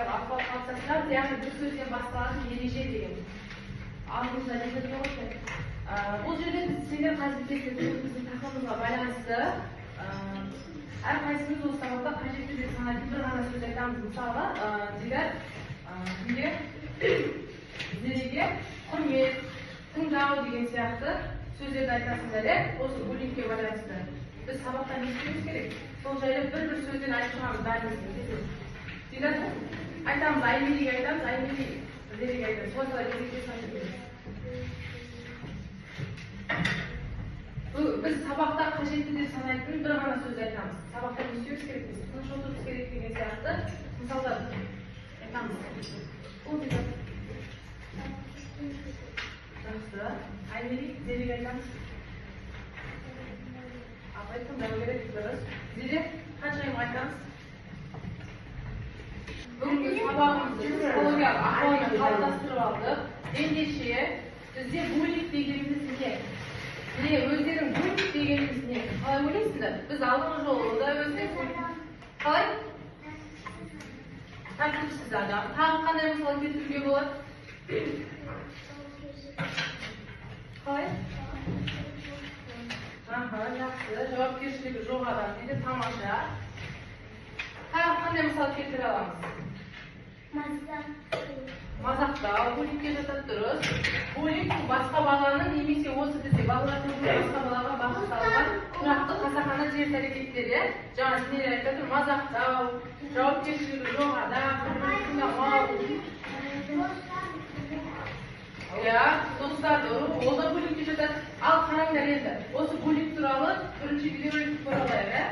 ахуал қалыптастырады, яғни бір сөзден басталатын ереже деген. Алдымызда не деп отыр? Бұл жерде сендер қажеттілікті біздің тақырыбымызға байланысты әрқайсымыз осы сабақта қажетті деп санайтын бір ғана сөз айтамыз. Мысалға, Зереге құрмет, тыңдау деген сияқты сөздерді айтасыңдар, осы буллингке байланысты. Біз сабақта не істеуіміз керек? Сол жайлы бір сөзден айтып шығамыз бәріміздің. Айтамыз, Аймелиге айтамыз, Аймели Зереге айтамыз. Солай кезекте айтамыз. Біз сабақта қажетті деп санайтын бір ғана сөз айтамыз. Сабақта не істеуіміз керек? Тыныш отыруымыз керек деген сияқты мысалдар айтамыз. Жақсы. Аймели Зереге айтамыз. Апай тыңдау керек дұрыс. Зере қаншайым айтамыз? Бүгінгі сабағымызды психологиялық ахуалмен қалыптастырып алдық. Ендеше бізде буллинг дегеніміз не? Міне өздерің буллинг дегеніміз не? Қалай ойлайсыздар? Біз алдыңғы жолы да өздерің қалай? Тәртіпсіз адам. Тағы қандай мысал келтіруге болады? Қалай? Жақсы. Жауапкершілігі жоқ адам дейді. Тамаша. Тағы қандай мысал келтіре аламыз? Мазақтау, буллингке жатады дұрыс. Буллинг басқа баланың немесе осы бізде балалардың басқа балаға бағытталған тұрақты қасақана теріс әрекеттері. Жаңа сендер айтып отыр, мазақтау, жауапкершілігі жоқ адам, тыңдамау. Достарды ұру, ол да буллингке жатады. Ал қараңдар енді, осы буллинг туралы бірінші видеороликті көре алайық.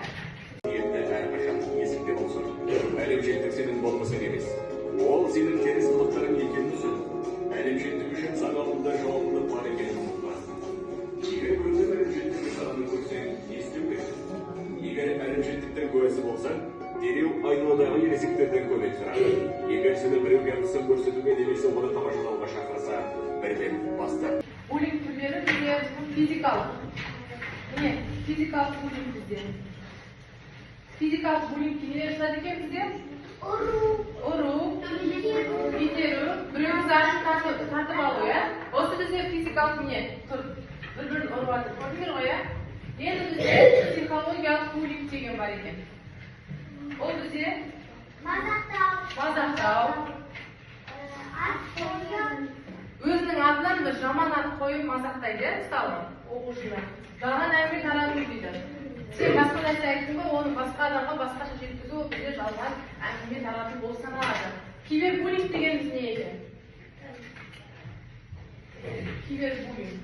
Әрқашан есіңде болсын. Әлемшілдік сенің болмысың емес. Ол сенің теріс қылықтарың екенін түсін. Әлемшілдік үшін сағалында жауаптылық бар екенін ұмытпа. Егер көрсем әлемшілдікті сағаны көрсең, не істеу керек? Егер әлемшілдіктің куәсі болсаң, дереу айналадағы ересектерден көмек сұрады. Егер сені біреуге қысым көрсетуге немесе оны тамашалауға шақырса, бірден баста. Буллинг түрлері бізде физикалық. Міне, физикалық буллинг бізде. Физикалық буллингке нелер жатады екен бізде? Ұру, итеру, біреуіміз артын тартып алу, Осы бізде физикалық не? Бір-бірін ұрып жатыр. Көрдіңдер ғой, Енді бізде психологиялық буллинг деген бар екен. Ол бізде мазақтау. Өзінің атынан бір жаман ат қойып мазақтайды, мысалы, оқушыны. Жалған әңгіме тарату дейді. Сен басқа нәрсе айттың ба, оны басқа адамға басқаша жеткізу, ол бізде жалған әңгіме тарату болып саналады. Кибербуллинг дегеніміз не еді? Кибербуллинг.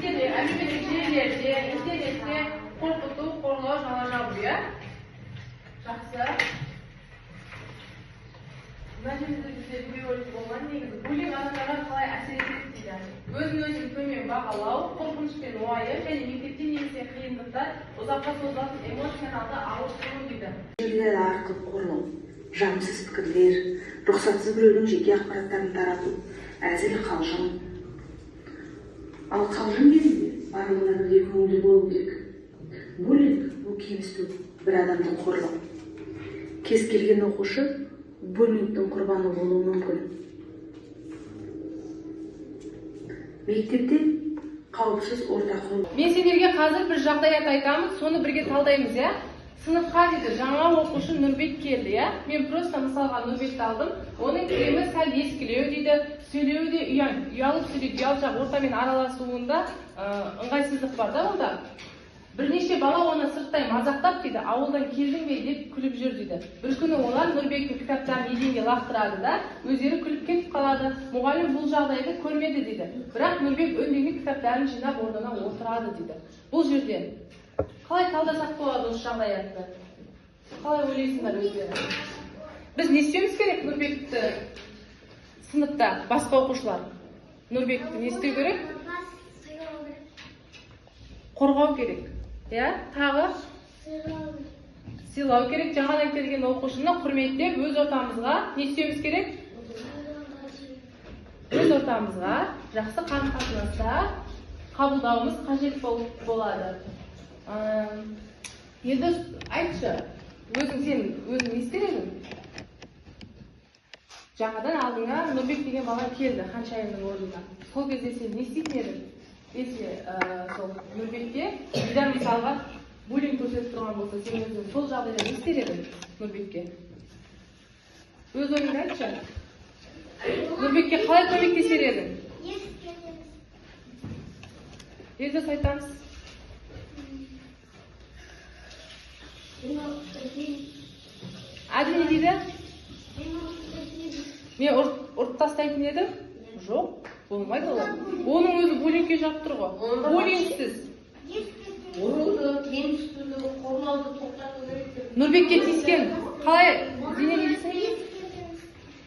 Әлеуметтік желілерде, интернетте қорқыту, қорлау, жала жабу, Жақсы. Мына жерде бізде видеоролик болған негізі. Буллинг адамдарға қалай әсер етеді дейді. Өзін-өзін төмен бағалау, қорқыныш пен уайым және мектепте немесе қиындықтар ұзаққа созылатын эмоционалды ауытқу дейді. Желілер арқылы қорлау, жағымсыз пікірлер, рұқсатсыз біреудің жеке ақпараттарын тарату, әзіл қалжың. Ал қалжың кезінде барлығына бірдей көңілді болу керек. Буллинг бұл кемсіту, бір адамды қорлау. Кез келген оқушы буллингтің құрбаны болуы мүмкін. Мектепте қауіпсіз орта құру. Мен сендерге қазір бір жағдаят айтамыз, соны бірге талдаймыз, Сыныпқа дейді, жаңа оқушы Нұрбек келді, Мен просто мысалға Нұрбекті алдым. Оның киімі сәл ескілеу дейді, сөйлеуі де ұялып сөйлейді, ұялшақ ортамен араласуында ыңғайсыздық бар да онда. Бірнеше бала оны сырттай мазақтап дейді, ауылдан келдің бе деп күліп жүр дейді. Бір күні олар Нұрбектің кітаптарын еденге лақтырады да, өздері күліп кетіп қалады. Мұғалім бұл жағдайды көрмеді дейді. Бірақ Нұрбек үндемей кітаптарын жинап орнына отырады дейді. Бұл жерден қалай талдасақ болады осы жағдаятты? Қалай ойлайсыңдар өздері? Біз не істеуіміз керек Нұрбекті сыныпта, басқа оқушылар? Нұрбекті не істеу керек? Қорғау керек. Тағы сыйлау керек. Жаңадан келген оқушыны құрметтеп, өз ортамызға не істеуіміз керек? Өз ортамызға жақсы қарым-қатынаста қабылдауымыз қажет болады. Енді айтшы, сен өзің не істер едің? Жаңадан алдыңа Нұрбек деген бала келді Ханшайымның орнына. Сол кезде сен не істейтін едің? Если сол Нұрбекке Дидар мысалға буллинг көрсетіп тұрған болса, сен өзің сол жағдайда не істер едің Нұрбекке? Өз ойыңды айтшы. Нұрбекке қалай көмектесер едің? Елдос айтамыз. Әділ не дейді? Мен ұрып тастайтын едім? Жоқ, болмайды олар. Оның өзі буллингке жатып тұр ғой. Буллингсіз. Ұруды, кемсітуді, қорлауды тоқтату керек. Нұрбекке тиіскен қалай?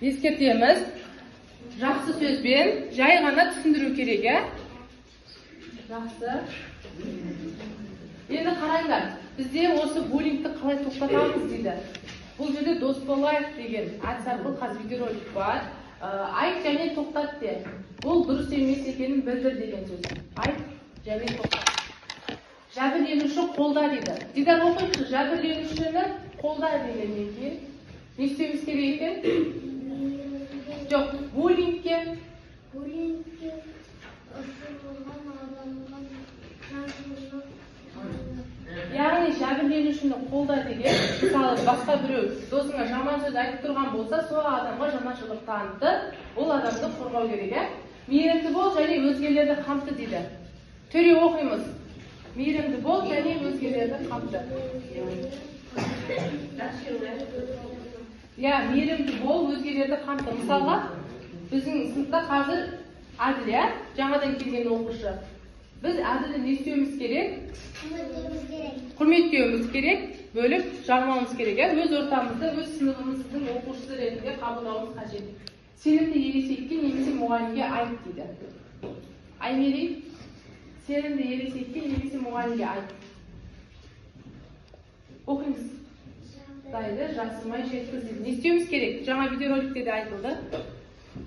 Ескертеміз. Жақсы сөзбен жай ғана түсіндіру керек, Жақсы. Енді қараңдар, бізде осы буллингті қалай тоқтатамыз дейді. Бұл жерде дос болайық деген әдіс арқылы қазір видеоролик бар. Айт және тоқтат де. Бұл дұрыс емес екенін білдір деген сөз. Айт және тоқтат. Жәбірленуші қолда дейді. Дидар оқиыншы, жәбірленушіні қолда дегеннен кейін не істеуіміз керек екен? Жоқ, буллингке яғни жәбірленушіні қолда деген, мысалы басқа біреу досыңа жаман сөз айтып тұрған болса, сол адамға жанашырлық танытты, ол адамды қорғау керек, Мейірімді бол және өзгелерді қамты дейді. Төре оқимыз. Мейірімді бол және өзгелерді қамты. Мейірімді бол, өзгелерді қамты. Мысалға, біздің сыныпта қазір Әділ, жаңадан келген оқушы. Біз Әділді не істеуіміз керек? Құрметтеуіміз керек, бөліп жармауымыз керек. Өз ортамызды, өз сыныбымыздың оқушысы ретінде қабылдауымыз қажет. Сенімді ересекке немесе мұғалімге айт дейді. Аймерей, сенімді ересекке немесе мұғалімге айт. Оқыңыз. Дайды, жасырмай жеткіз дейді. Не істеуіміз керек? Жаңа видеороликте де айтылды.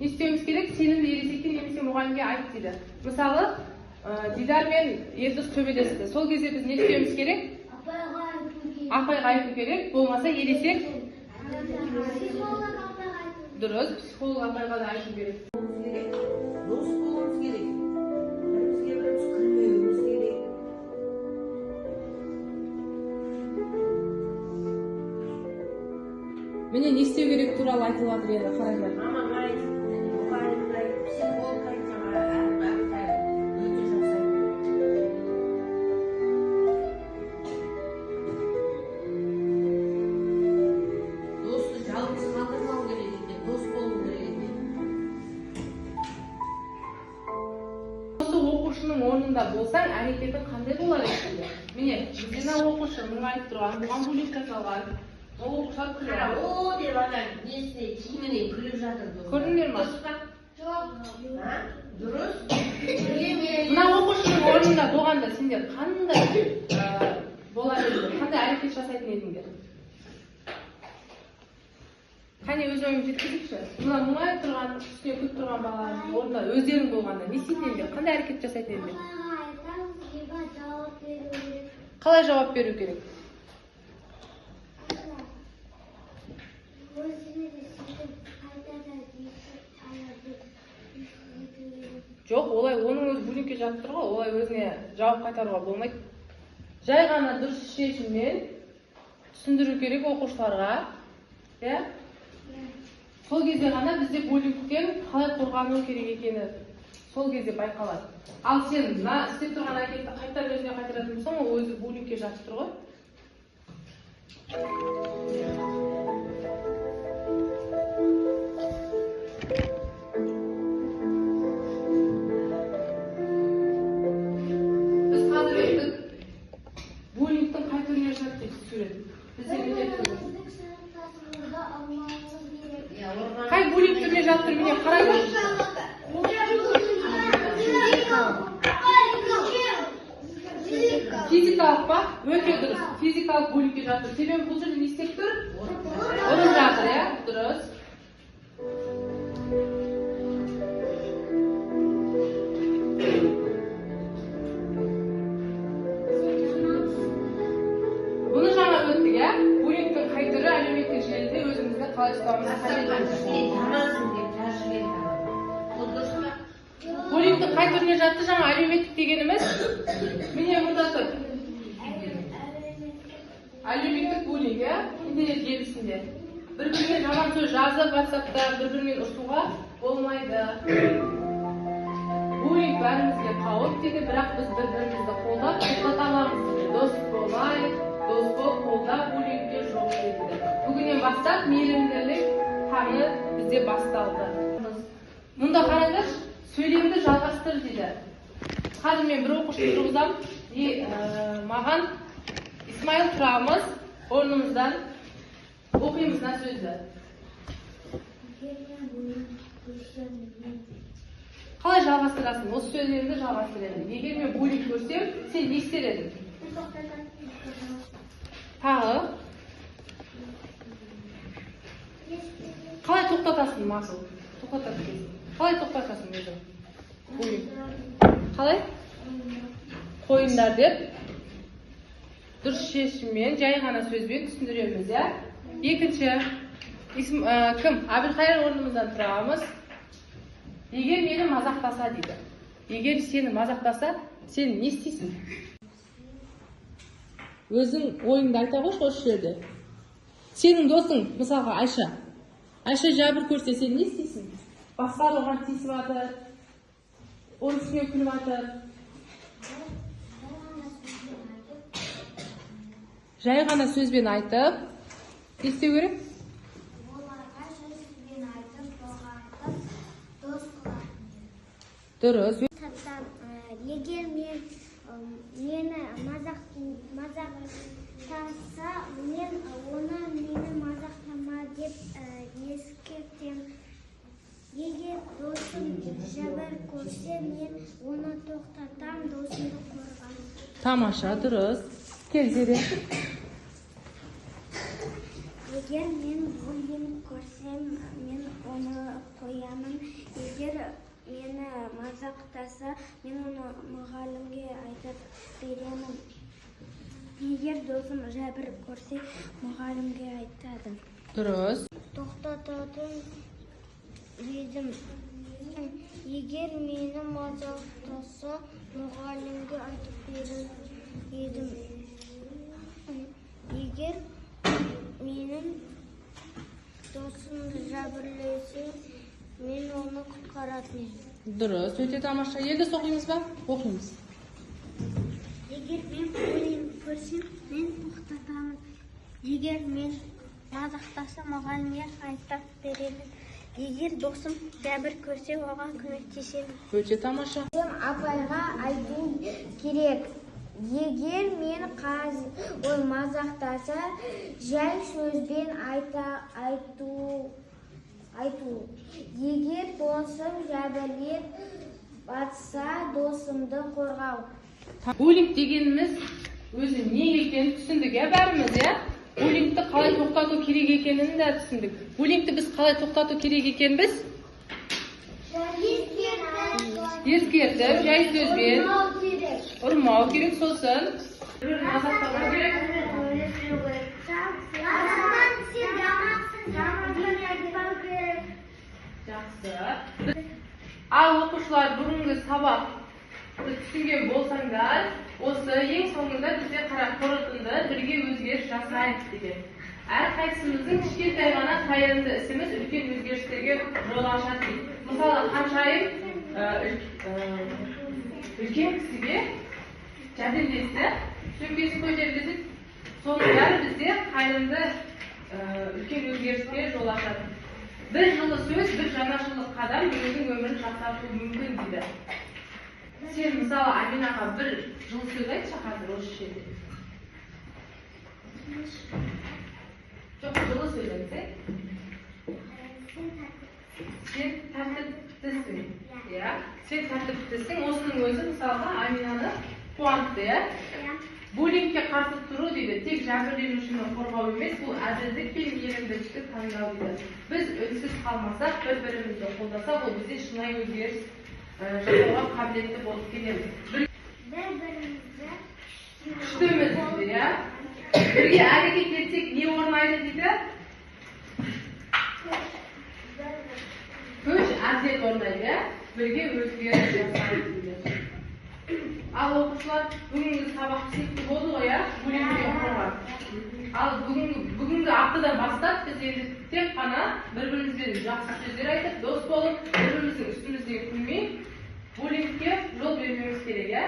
Не істеуіміз керек? Сенімді ересекке немесе мұғалімге айт дейді. Мысалы, Дидар мен Елдос төбелесті. Сол кезде біз не істеуіміз керек? Апайға айту керек. Болмаса ересек дұрыс, психолог апайға да айту керек. Дос болуымыз керек. Бірімізге біріміз күлмеуіміз керек. Міне не істеу керек туралы айтылып жатыр еді, қараңдар. Мама айтты, мұғалім айтты, психолог айтты, өте жақсы айтты. Досты жалғыз қалдырмау керек екен, дос болу керек екен. Осы оқушының орнында болсаң, әрекетің қандай болар еді? Міне, бізден оқушы мұңайып тұрған, бұған буллинг жасалған. Ол оқушылар күліп жатыр. О деп ана несіне киіміне күліп жатыр. Көрдіңдер ме? Дұрыс. Мына оқушының орнында болғанда сендер қандай болар еді? Қандай әрекет жасайтын едіңдер? Қане өз ойымды жеткізейікші. Мына мұңайып тұрған, үстіне күліп тұрған баланың орнында өздерің болғанда не істейтін едіңдер? Қандай әрекет жасайтын едіңдер? Қалай жауап беру керек? Жоқ, олай оның өзі буллингке жатып тұр ғой, олай өзіне жауап қайтаруға болмайды. Жай ғана дұрыс шешіммен түсіндіру керек оқушыларға, Сол кезде ғана бізде буллингтен қалай қорғану керек екені сол кезде байқалады. Ал сен мына істеп тұрған әрекетті қайтарып өзіне қайтаратын болсаң, ол өзі буллингке жатып тұр ғой. Қай буллинг түріне жатыр, міне қарайды. Физикалық па? Өте дұрыс. Физикалық буллингке жатыр. Себебі бұл жерде не істеп тұр? Ұрып жатыр, дұрыс. Бұны жаңа өттік, буллингтің қай түрі әлеуметтік желіде өзімізді қалай ұстауымыз жамансың деп жазып еді. Ол дұрыс па? Буллингтің қай түріне жатты жаңа әлеуметтік дегеніміз? Міне burada тұр. Әлеуметтік буллинг, иә? Интернет желісінде. Bir-birine жаман сөз жазып, WhatsApp'та bir-бірімен ұрсуға болмайды. Буллинг бәрімізге қауіп дейді, бірақ біз бір-бірімізді қолдап, тоқтата аламыз. Дос болайық, дос болып қолдап буллингке жоқ дейді. Бүгіннен бастап мейірімділік таңы бізде басталды. Мұнда қараңдаршы, сөйлемді жалғастыр дейді. Қазір мен бір оқушыны тұрғызамын. Маған Исмаил тұрамыз, орнымыздан оқимыз мына сөзді. Қалай жалғастырасың? Осы сөйлемді жалғастырасың. Егер мен буллинг көрсем, сен не істер едің? Тағы? Қалай тоқтатасың, Масыл? Қалай тоқтатасың өзің? Буллинг. Қалай? Қойыңдар деп дұрыс шешіммен, жай ғана сөзбен түсіндіреміз, иә? Екінші, кім? Әбілқайыр орнымыздан тұрамыз. Егер мені мазақтаса дейді. Егер сені мазақтаса, сен не істейсің? Өзің ойыңды айта қойшы осы жерде. Сенің досың, мысалға Айша. Айша жәбір көрсе, сен не істейсің? Басқалар оған тиісіп жатыр, оның үстіне күліп жатыр. Жай ғана сөзбен айтып, не істеу керек? Оларға сөзбен айтып, дос қылатын. Дұрыс. Егер мені мазақтаса, мен оны мені мазақтама деп ескертем. Егер досым жәбір көрсе, мен оны тоқтатам, досымды қорғам. Тамаша, дұрыс. Келзере. Егер мен буллинг көрсем, мен оны қоямын. Егер мені мазақтаса, мен оны мұғалімге айтып беремін. Егер досым жәбір көрсе, мұғалімге айтады. Дұрыс. Тоқтататын едім. Егер мені мазақтаса, мұғалімге айтып берер едім. Егер менің досымды жәбірлесе, мен оны құтқаратын едім. Дұрыс, өте тамаша. Енді оқимыз ба? Оқимыз. Егер мен буллинг көрсем, мен тоқтатамын. Егер мен мазақтаса, мұғалімге айтып беремін. Егер досым жәбір көрсе, оған көмектесемін. Өте тамаша. Апайға айту керек. Егер мен мазақтаса, жай сөзбен айту. Егер досым жәбірлеп батса, досымды қорғау. Буллинг дегеніміз өзі не екенін түсіндік, иә, бәріміз, иә? Буллингті қалай тоқтату керек екенін де түсіндік. Буллингті біз қалай тоқтату керек екенбіз? Ескертіп, жай сөзбен ұрмау керек, сосын бір мазақтамау керек. Жақсы. Ал оқушылар бүгінгі сабақты түсінген болсаңдар, осы ең соңында бізде қорытынды бірге өзгеріс жасайық деген. Әрқайсымыздың кішкентай ғана қайырымды ісіміз үлкен өзгерістерге жол ашады дейді. Мысалы, қаншайым үлкен кісіге жәрдемдесті, сөмкесін көтергізіп, соның бәрі бізде қайырымды үлкен өзгеріске жол ашады. Bir жылы сөз, bir жаңашылдық қадам өзінің өмірін жақсартуы мүмкін дейді. Сен мысалы Аминаға бір жылы сөз айтшы қазір осы жерде. Жоқ, жылы сөз айтсай. Сен тәртіптісің. Сен тәртіптісің. Осының өзі мысалға Аминаны қуантты, иә? Буллингке қарсы тұру дейді, тек жәбірленушіні қорғау емес, бұл әділдік пен мейірімділікті таңдау дейді. Біз үнсіз қалмасақ, бір-бірімізді қолдасақ, ол бізде шынайы өзгеріс жасауға қабілетті болып келеміз. Бір-бірімізді күштіміз дейді, иә? Бірге әрекет етсек не орнайды дейді? орнайды, иә? Бірге өзгеріс жасайды дейді. Ал оқушылар бүгінгі сабақ түсінікті болды ғой, иә? Буллингке ұшыраған. Ал бүгінгі аптадан бастап біз енді тек қана бір-бірімізбен жақсы сөздер айтып, дос болып, бір-біріміздің үстімізден күлмей, буллингке жол бермеуіміз керек, иә?